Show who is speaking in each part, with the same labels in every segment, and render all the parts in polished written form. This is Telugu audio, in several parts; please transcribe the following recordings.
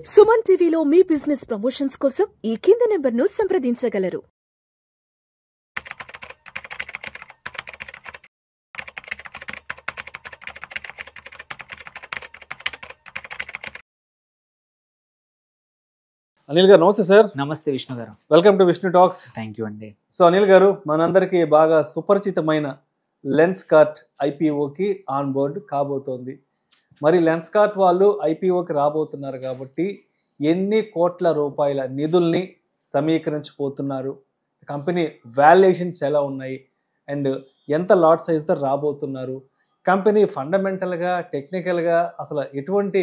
Speaker 1: సుమన్ టీవీలో మీ బిజినెస్ ప్రమోషన్స్ కోసం ఈ కింది నెంబర్ను సంప్రదించగలరు.
Speaker 2: అనిల్ గారు నమస్తే సార్.
Speaker 3: నమస్తే విష్ణు గారు.
Speaker 2: Welcome to Vishnu talks.
Speaker 3: Thank you అండి.
Speaker 2: సో అనిల్ గారు, మనందరికీ బాగా సుపరిచితమైన లెన్స్కార్ట్ ఐపీఓకి ఆన్ బోర్డ్ కాబోతోంది. మరి లెన్స్కార్ట్ వాళ్ళు ఐపీఓకి రాబోతున్నారు కాబట్టి ఎన్ని కోట్ల రూపాయల నిధుల్ని సమీకరించబోతున్నారు, కంపెనీ వాల్యుయేషన్స్ ఎలా ఉన్నాయి, అండ్ ఎంత లాట్ సైజ్తో రాబోతున్నారు, కంపెనీ ఫండమెంటల్గా టెక్నికల్గా అసలు ఎటువంటి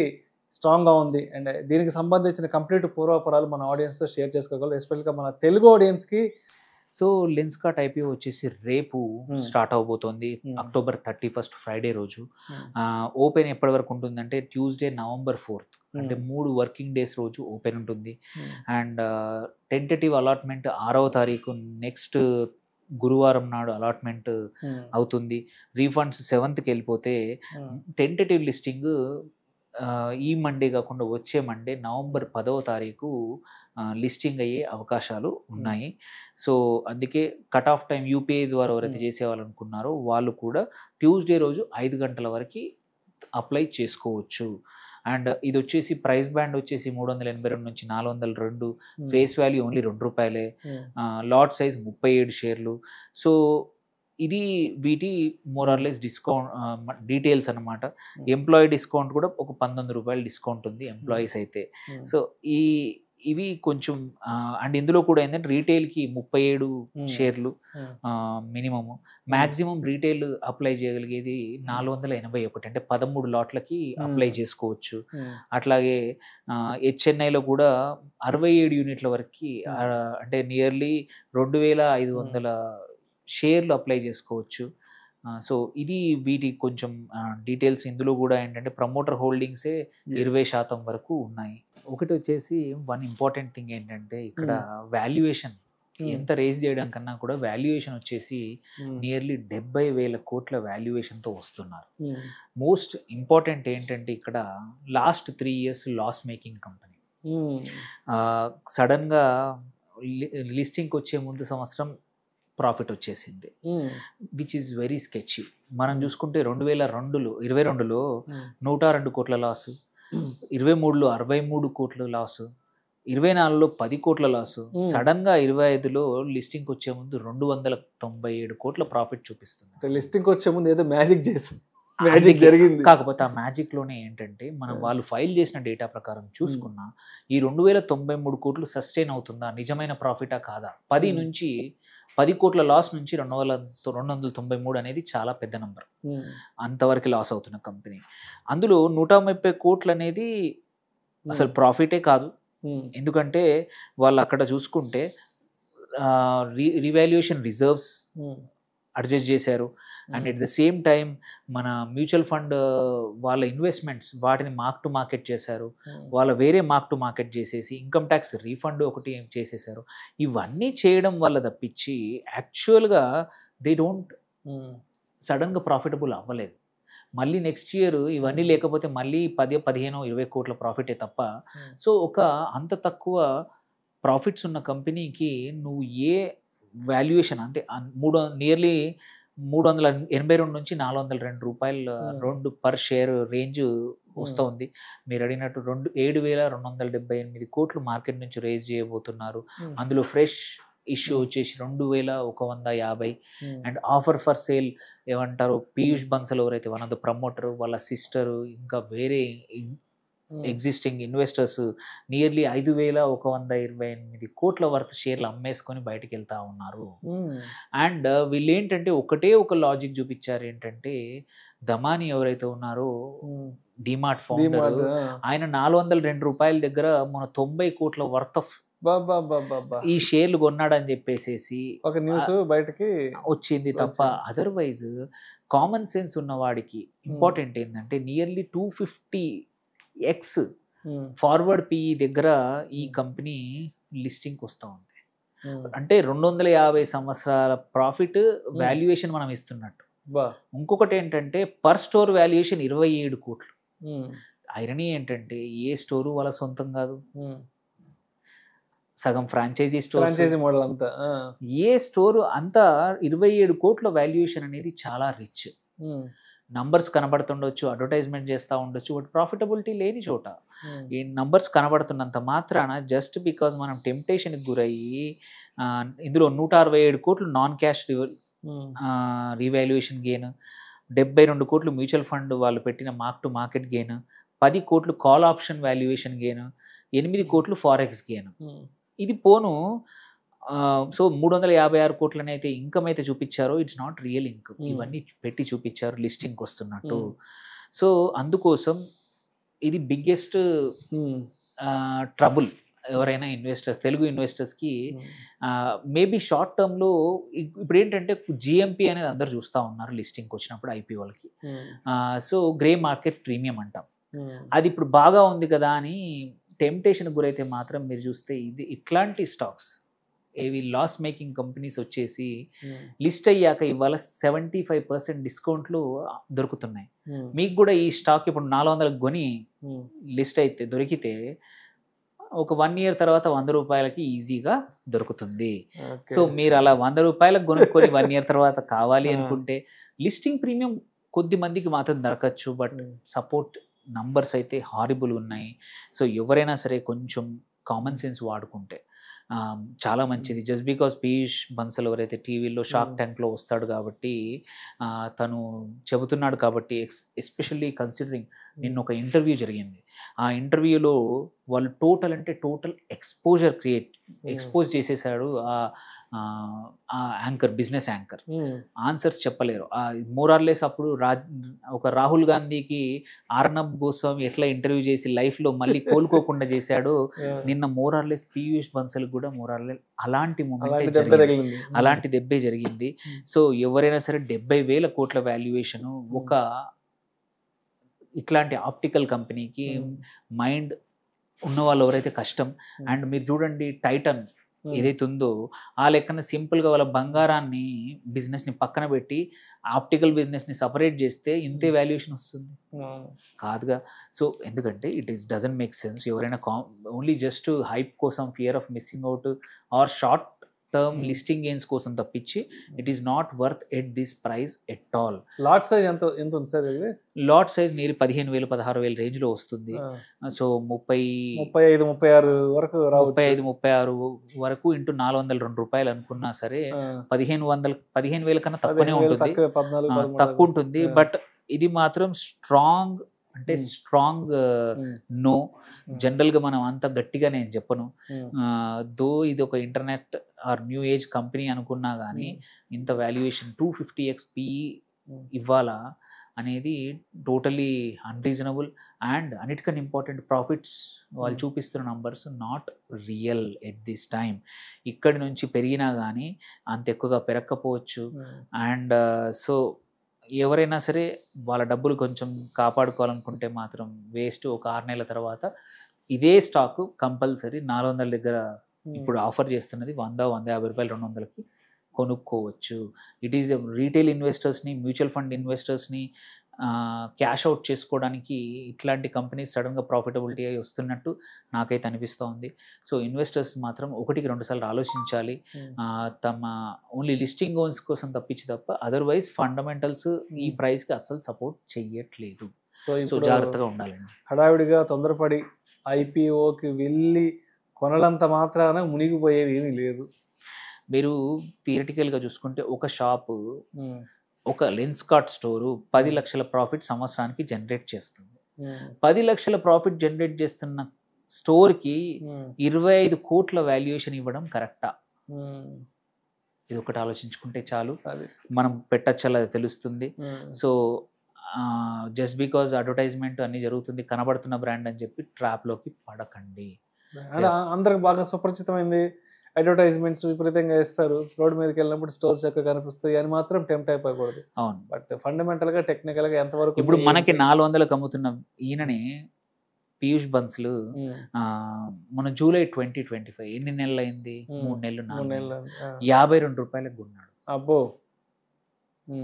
Speaker 2: స్ట్రాంగ్గా ఉంది, అండ్ దీనికి సంబంధించిన కంప్లీట్ పూర్వపరాలు మన ఆడియన్స్తో షేర్ చేసుకోగలరు, ఎస్పెషల్గా మన తెలుగు ఆడియన్స్కి.
Speaker 3: సో లెన్స్కార్ట్ ఐపీఓ వచ్చేసి రేపు స్టార్ట్ అవబోతోంది. October 31 ఫ్రైడే రోజు. ఓపెన్ ఎప్పటి వరకు ఉంటుందంటే ట్యూస్డే November 4th, అంటే 3 వర్కింగ్ డేస్ రోజు ఓపెన్ ఉంటుంది. అండ్ టెంటేటివ్ అలాట్మెంట్ 6వ తారీఖు నెక్స్ట్ గురువారం నాడు అలాట్మెంట్ అవుతుంది. రీఫండ్స్ 7th వెళ్ళిపోతే టెంటేటివ్ లిస్టింగ్ ఈ మండే కాకుండా వచ్చే మండే November 10వ తారీఖు లిస్టింగ్ అయ్యే అవకాశాలు ఉన్నాయి. సో అందుకే కట్ ఆఫ్ టైం యూపీఐ ద్వారా ఎవరైతే చేసేవాళ్ళనుకున్నారో వాళ్ళు కూడా ట్యూస్డే రోజు 5 గంటల వరకు అప్లై చేసుకోవచ్చు. అండ్ ఇది వచ్చేసి ప్రైస్ బ్యాండ్ వచ్చేసి 382 నుంచి 402, face value only ₹2, lot size 37 షేర్లు. సో ఇది వీటి మోరార్లెస్ డిస్కౌంట్ డీటెయిల్స్ అనమాట. ఎంప్లాయీ డిస్కౌంట్ కూడా ఒక ₹19 డిస్కౌంట్ ఉంది ఎంప్లాయీస్ అయితే. సో ఇవి కొంచెం అండ్ ఇందులో కూడా ఏంటంటే రీటైల్కి 37 షేర్లు మినిమము. మ్యాక్సిమం రీటైల్ అప్లై చేయగలిగేది 481, అంటే 13 లాట్లకి అప్లై చేసుకోవచ్చు. అట్లాగే హెచ్ఎన్ఐలో కూడా 67 యూనిట్ల వరకు, అంటే నియర్లీ 2500 షేర్లు అప్లై చేసుకోవచ్చు. సో ఇది వీటి కొంచెం డీటెయిల్స్. ఇందులో కూడా ఏంటంటే ప్రమోటర్ హోల్డింగ్సే 20% వరకు ఉన్నాయి. ఒకటి వచ్చేసి వన్ ఇంపార్టెంట్ థింగ్ ఏంటంటే ఇక్కడ వాల్యుయేషన్ ఎంత రేజ్ చేయడం కన్నా కూడా వాల్యుయేషన్ వచ్చేసి నియర్లీ 70,000 కోట్ల వాల్యుయేషన్తో వస్తున్నారు. మోస్ట్ ఇంపార్టెంట్ ఏంటంటే ఇక్కడ last 3 years loss making company. సడన్గా లిస్టింగ్కి వచ్చే ముందు సంవత్సరం ప్రాఫిట్ వచ్చేసింది, విచ్ ఈజ్ వెరీ స్కెచీ. మనం చూసుకుంటే 2022లో 102 కోట్ల లాసు, 23లో 63 కోట్ల లాసు, 24లో 10 కోట్ల లాసు, సడన్గా 25లో లిస్టింగ్కి వచ్చే ముందు 297 కోట్ల ప్రాఫిట్ చూపిస్తుంది.
Speaker 2: లిస్టింగ్కి వచ్చే ముందు ఏదో మ్యాజిక్ చేసి మ్యాజిక్ జరిగింది.
Speaker 3: కాకపోతే ఆ మ్యాజిక్లోనే ఏంటంటే మనం వాళ్ళు ఫైల్ చేసిన డేటా ప్రకారం చూసుకున్నా ఈ 2093 కోట్లు సస్టైన్ అవుతుందా, నిజమైన ప్రాఫిటా కాదా. 10 కోట్ల లాస్ నుంచి 293 అనేది చాలా పెద్ద నంబర్. అంతవరకు లాస్ అవుతున్న కంపెనీ. అందులో 130 కోట్లు అనేది అసలు ప్రాఫిటే కాదు. ఎందుకంటే వాళ్ళు అక్కడ చూసుకుంటే రివాల్యుయేషన్ రిజర్వ్స్ అడ్జస్ట్ చేశారు. And at the same time మన మ్యూచువల్ ఫండ్ వాళ్ళ ఇన్వెస్ట్మెంట్స్ వాటిని మార్క్ టు మార్కెట్ చేశారు. వాళ్ళ వేరే మార్క్ టు మార్కెట్ చేసేసి ఇన్కమ్ ట్యాక్స్ రీఫండ్ ఒకటి చేసేసారు. ఇవన్నీ చేయడం వల్ల తప్పించి యాక్చువల్గా దే డోంట్ సడన్గా ప్రాఫిటబుల్ అవ్వలేదు. మళ్ళీ నెక్స్ట్ ఇయర్ ఇవన్నీ లేకపోతే మళ్ళీ 10, 15, 20 కోట్ల ప్రాఫిటే తప్ప. సో ఒక అంత తక్కువ ప్రాఫిట్స్ ఉన్న కంపెనీకి నువ్వు ఏ వాల్యుయేషన్ అంటే నియర్లీ 382 నుంచి 402 పర్ షేర్ రేంజ్ వస్తుంది. మీరు అడిగినట్టు 7,278 కోట్లు మార్కెట్ నుంచి రేజ్ చేయబోతున్నారు. అందులో ఫ్రెష్ ఇష్యూ వచ్చేసి 2,150. అండ్ ఆఫర్ ఫర్ సేల్ ఏమంటారు, పీయూష్ బన్సల్ ఎవరైతే వన్ ఆఫ్ ద ప్రమోటర్, వాళ్ళ సిస్టరు, ఇంకా వేరే ఎగ్జిస్టింగ్ ఇన్వెస్టర్స్ నియర్లీ 5,128 కోట్ల వర్త్ షేర్లు అమ్మేసుకొని బయటకు వెళ్తా ఉన్నారు. అండ్ వీళ్ళు ఏంటంటే ఒక లాజిక్ చూపించారు. ఏంటంటే దమాని ఎవరైతే ఉన్నారో డిమార్ట్ ఫౌండర్, ఆయన ₹402 దగ్గర మన 90 కోట్ల వర్త్ ఆఫ్ ఈ షేర్లు కొన్నాడని చెప్పేసి
Speaker 2: ఒక న్యూస్ బయటకి
Speaker 3: వచ్చింది తప్ప అదర్వైజ్ కామన్ సెన్స్ ఉన్నవాడికి ఇంపార్టెంట్ ఏంటంటే నియర్లీ 250x ఫార్వర్డ్ పిఈ దగ్గర ఈ కంపెనీ లిస్టింగ్కి వస్తూ ఉంది. అంటే 250 సంవత్సరాల ప్రాఫిట్ వాల్యుయేషన్ మనం ఇస్తున్నట్టు. ఇంకొకటి ఏంటంటే పర్ స్టోర్ వాల్యుయేషన్ 27 కోట్లు. ఐరనీ ఏంటంటే ఏ స్టోరు వాళ్ళ సొంతం కాదు, సగం ఫ్రాంచైజీ స్టోర్,
Speaker 2: ఫ్రాంచైజీ మోడల్ అంతా.
Speaker 3: ఏ స్టోరు అంతా 27 కోట్ల వాల్యుయేషన్ అనేది చాలా రిచ్. నంబర్స్ కనబడుతుండొచ్చు, అడ్వర్టైజ్మెంట్ చేస్తూ ఉండొచ్చు, బట్ ప్రాఫిటబిలిటీ లేని చోట ఈ నంబర్స్ కనబడుతున్నంత మాత్రాన జస్ట్ బికాజ్ మనం టెంప్టేషన్కి గురయ్యి ఇందులో 167 కోట్లు నాన్ క్యాష్ రీవాల్యుయేషన్ గెయిన్, 72 కోట్లు మ్యూచువల్ ఫండ్ వాళ్ళు పెట్టిన మార్క్ టు మార్కెట్ గెయిన్, 10 కోట్లు కాల్ ఆప్షన్ వాల్యుయేషన్ గెయిన్, 8 కోట్లు ఫారెక్స్ గెయిన్. ఇది పోను. సో 356 కోట్లని అయితే ఇన్కమ్ అయితే చూపించారో ఇట్స్ నాట్ రియల్ ఇన్కమ్. ఇవన్నీ పెట్టి చూపించారు లిస్టింగ్కి వస్తున్నట్టు. సో అందుకోసం ఇది బిగ్గెస్ట్ ట్రబుల్ ఎవరైనా ఇన్వెస్టర్స్, తెలుగు ఇన్వెస్టర్స్కి. మేబీ షార్ట్ టర్మ్లో ఇప్పుడు ఏంటంటే జిఎంపి అనేది అందరు చూస్తూ ఉన్నారు లిస్టింగ్కి వచ్చినప్పుడు ఐపీఓలకి. సో గ్రే మార్కెట్ ప్రీమియం అంటాం, అది ఇప్పుడు బాగా ఉంది కదా అని టెంప్టేషన్కి గురైతే మాత్రం మీరు చూస్తే ఇది ఇట్లాంటి స్టాక్స్ ఏవి లాస్ మేకింగ్ కంపెనీస్ వచ్చేసి లిస్ట్ అయ్యాక ఇవాళ 75% డిస్కౌంట్లు దొరుకుతున్నాయి. మీకు కూడా ఈ స్టాక్ ఇప్పుడు 400 కొని లిస్ట్ అయితే దొరికితే ఒక 1 year తర్వాత 100 రూపాయలకి ఈజీగా దొరుకుతుంది. సో మీరు అలా 100 రూపాయలకు కొనుక్కొని 1 year తర్వాత కావాలి అనుకుంటే లిస్టింగ్ ప్రీమియం కొద్ది మందికి మాత్రం దొరకచ్చు, బట్ సపోర్ట్ నంబర్స్ అయితే హారిబుల్ ఉన్నాయి. సో ఎవరైనా సరే కొంచెం కామన్ సెన్స్ వాడుకుంటే చాలా మంచిది. జస్ట్ బికాస్ పీయూష్ బన్సల్ ఎవరైతే టీవీలో షార్క్ ట్యాంక్లో వస్తాడు కాబట్టి తను చెబుతున్నాడు కాబట్టి, ఎస్పెషల్లీ కన్సిడరింగ్ నిన్న ఒక ఇంటర్వ్యూ జరిగింది, ఆ ఇంటర్వ్యూలో వాళ్ళు టోటల్ ఎక్స్పోజ్ చేసేసాడు ఆ యాంకర్, బిజినెస్ యాంకర్. ఆన్సర్స్ చెప్పలేరు. మోరార్లెస్ అప్పుడు ఒక రాహుల్ గాంధీకి ఆర్నబ్ గోస్వామి ఎట్లా ఇంటర్వ్యూ చేసి లైఫ్లో మళ్ళీ కోలుకోకుండా చేశాడు, నిన్న మోరార్లెస్ పీయూష్ బన్సల్ కూడా మోరార్లెస్ అలాంటి మూమెంట్ జరిగింది, అలాంటి దెబ్బే జరిగింది. సో ఎవరైనా సరే 70,000 కోట్ల వాల్యుయేషన్ ఒక ఇట్లాంటి ఆప్టికల్ కంపెనీకి మైండ్ ఉన్న వాళ్ళు ఎవరైతే కష్టం. అండ్ మీరు చూడండి టైటన్ ఏదైతే ఉందో ఆ లెక్కన సింపుల్గా వాళ్ళ బంగారాన్ని బిజినెస్ని పక్కన పెట్టి ఆప్టికల్ బిజినెస్ని సపరేట్ చేస్తే ఇంతే వాల్యుయేషన్ వస్తుంది కాదుగా. సో ఎందుకంటే డజంట్ మేక్ సెన్స్. ఎవరైనా ఓన్లీ జస్ట్ హైప్ కోసం, fear of missing out or short term listing gains కోసం తప్పించి it is not worth at this price at all.
Speaker 2: Lot size ఎంత ఉంది సార్?
Speaker 3: లాట్ సైజ్ నీరు 15,000 16,000 రేంజ్లో వస్తుంది. సో
Speaker 2: 35-36 వరకు
Speaker 3: 35-36 వరకు ఇంటూ 402 రూపాయలు అనుకున్నా సరే 15,000 కన్నా తక్కువనే ఉంటుంది, తక్కువ ఉంటుంది. బట్ ఇది మాత్రం స్ట్రాంగ్ అంటే స్ట్రాంగ్ నో. జనరల్గా మనం అంత గట్టిగా నేను చెప్పను. దో ఇది ఒక internet or new age company అనుకున్నా కానీ ఇంత వాల్యుయేషన్ 250x PE ఇవ్వాలా అనేది టోటలీ అన్రీజనబుల్. అండ్ అన్నిటికన్నా ఇంపార్టెంట్ ప్రాఫిట్స్ వాళ్ళు చూపిస్తున్న numbers not real at this time. ఇక్కడి నుంచి పెరిగినా కానీ అంత ఎక్కువగా పెరగకపోవచ్చు. అండ్ సో ఎవరైనా సరే వాళ్ళ డబ్బులు కొంచెం కాపాడుకోవాలనుకుంటే మాత్రం వేస్ట్. ఒక 6 నెలల తర్వాత ఇదే స్టాక్ కంపల్సరీ 400 దగ్గర ఇప్పుడు ఆఫర్ చేస్తున్నది 100-150 రూపాయలు 200కి కొనుక్కోవచ్చు. ఇట్ ఈజ్ రీటైల్ ఇన్వెస్టర్స్ని, మ్యూచువల్ ఫండ్ ఇన్వెస్టర్స్ని క్యాష్ అవుట్ చేసుకోవడానికి ఇట్లాంటి కంపెనీస్ సడన్గా ప్రాఫిటబిలిటీ అయి వస్తున్నట్టు నాకైతే అనిపిస్తూ ఉంది. సో ఇన్వెస్టర్స్ మాత్రం 1-2 సార్లు ఆలోచించాలి, తమ ఓన్లీ లిస్టింగ్ గోన్స్ కోసం తప్ప అదర్వైజ్ ఫండమెంటల్స్ ఈ ప్రైస్కి అస్సలు సపోర్ట్ చెయ్యట్లేదు. సో జాగ్రత్తగా ఉండాలండి.
Speaker 2: హడావిడిగా తొందరపడి ఐపీఓకి వెళ్ళి కొనలంత మాత్రాన మునిగిపోయేది ఏమీ లేదు.
Speaker 3: మీరు థియరిటికల్గా చూసుకుంటే ఒక షాపు, ఒక లెన్స్కార్ట్ స్టోరు 10 లక్షల ప్రాఫిట్ సంవత్సరానికి జనరేట్ చేస్తుంది. 10 లక్షల ప్రాఫిట్ జనరేట్ చేస్తున్న స్టోర్కి 25 కోట్ల వాల్యుయేషన్ ఇవ్వడం కరెక్టా? ఇది ఒకటి ఆలోచించుకుంటే చాలు, మనం పెట్టచ్చలా తెలుస్తుంది. సో జస్ట్ బికాజ్ అడ్వర్టైజ్మెంట్ అన్ని జరుగుతుంది, కనబడుతున్న బ్రాండ్ అని చెప్పి ట్రాప్లోకి పడకండి.
Speaker 2: అందరికి బాగా సుపరిచితమైంది, అడ్వర్టైజ్మెంట్స్ విపరీతంగా ఇస్తారు, రోడ్డు మీదకి వెళ్ళినప్పుడు స్టోర్స్ ఎక్కువ కనిపిస్తాయి అని మాత్రం టెంప్ట్ అయిపోకూడదు.
Speaker 3: అవును,
Speaker 2: బట్ ఫండమెంటల్ గా టెక్నికల్ గా ఎంతవరకు
Speaker 3: ఇప్పుడు మనకి 400కి అమ్ముతున్న ఈయననే పీయూష్ బన్సల్ మన జూలై 2025 ఎన్ని నెలలు అయింది? 3 నెలలు 4 నెలలు 52 రూపాయలకు కొన్నాడు.
Speaker 2: అబ్బో,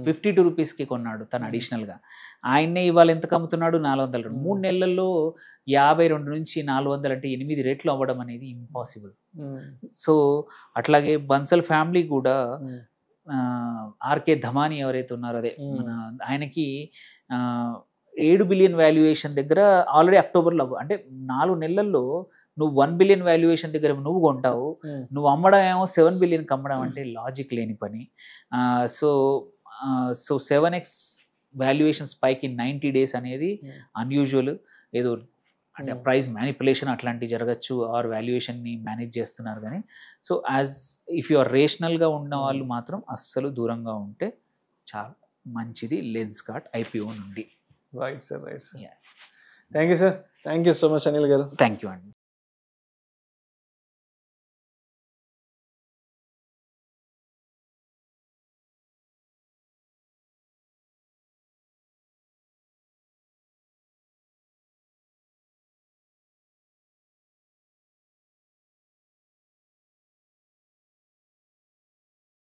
Speaker 3: 52 రూపీస్కి కొన్నాడు తను అడిషనల్గా. ఆయన్నే ఇవాళ ఎంతకు అమ్ముతున్నాడు? 400. 3 నెలల్లో 52 నుంచి 400 అంటే 8 రెట్లు అవ్వడం అనేది ఇంపాసిబుల్. సో అట్లాగే బన్సల్ ఫ్యామిలీ కూడా ఆర్కే ధమాని ఎవరైతే ఉన్నారో అదే మన ఆయనకి 7 బిలియన్ వాల్యుయేషన్ దగ్గర ఆల్రెడీ అక్టోబర్లో అంటే 4 నెలల్లో నువ్వు 1 బిలియన్ వాల్యుయేషన్ దగ్గర నువ్వు కొంటావు, నువ్వు అమ్మడం ఏమో 7 బిలియన్కి అమ్మడం అంటే లాజిక్ లేని పని. So 7x valuation spike in 90 days అనేది అన్యూజువల్. ఏదో అంటే ప్రైస్ మ్యానిపులేషన్ అట్లాంటివి జరగచ్చు, ఆర్ వాల్యుయేషన్ని మేనేజ్ చేస్తున్నారు. కానీ సో ఇఫ్ యు ఆర్ రేషనల్గా ఉన్న వాళ్ళు మాత్రం అస్సలు దూరంగా ఉంటే చాలా మంచిది లెన్స్కార్ట్ IPO నుండి.
Speaker 2: Right sir, right sir. Thank you sir, thank you so much Anil గారు.
Speaker 3: థ్యాంక్ యూ అండి.